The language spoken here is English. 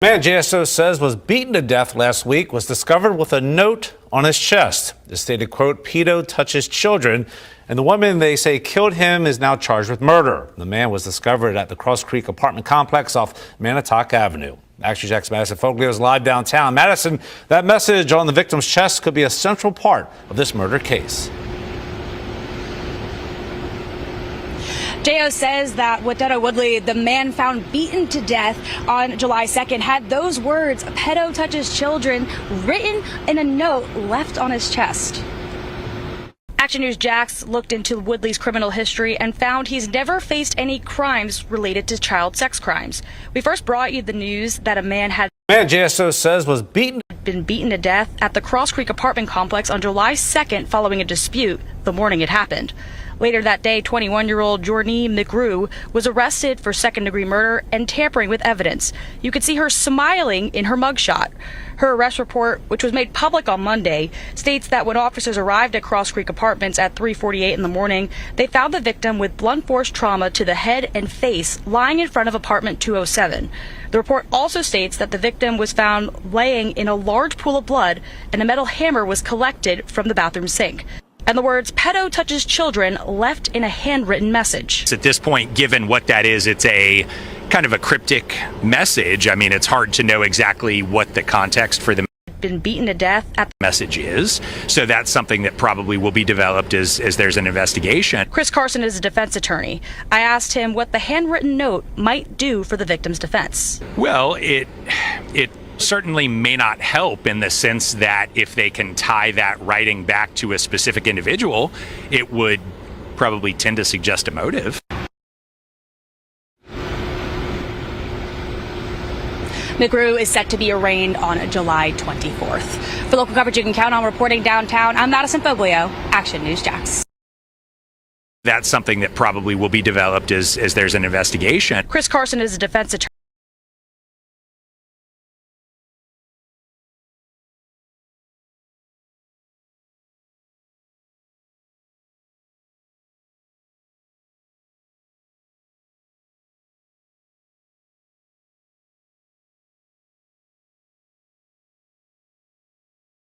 Man JSO says was beaten to death last week was discovered with a note on his chest. It stated, quote, "Pedo touches children," and the woman they say killed him is now charged with murder. The man was discovered at the Cross Creek apartment complex off Manitowoc Avenue. Action Jack's Madison Foglio is live downtown. Madison, that message on the victim's chest could be a central part of this murder case. JO says that Wadetta Woodley, the man found beaten to death on July 2nd, had those words, "Pedo touches children," written in a note left on his chest. Action News Jax looked into Woodley's criminal history and found he's never faced any crimes related to child sex crimes. We first brought you the news that a man had JSO says was been beaten to death at the Cross Creek apartment complex on July 2nd following a dispute the morning it happened. Later that day, 21-year-old Jornee McGrew was arrested for second-degree murder and tampering with evidence. You could see her smiling in her mugshot. Her arrest report, which was made public on Monday, states that when officers arrived at Cross Creek Apartments at 3:48 in the morning, they found the victim with blunt force trauma to the head and face lying in front of apartment 207. The report also states that the victim was found laying in a large pool of blood and a metal hammer was collected from the bathroom sink. And the words "pedo touches children" left in a handwritten message. At this point, given what that is, it's a kind of a cryptic message. I mean, it's hard to know exactly what the context for the been beaten to death at the message is. So that's something that probably will be developed as there's an investigation. Chris Carson is a defense attorney. I asked him what the handwritten note might do for the victim's defense. Well, it certainly may not help in the sense that if they can tie that writing back to a specific individual, it would probably tend to suggest a motive. McGrew is set to be arraigned on July 24th. For local coverage you can count on, reporting downtown, I'm Madison Foglio, Action News Jax. That's something that probably will be developed as there's an investigation. Chris Carson is a defense attorney.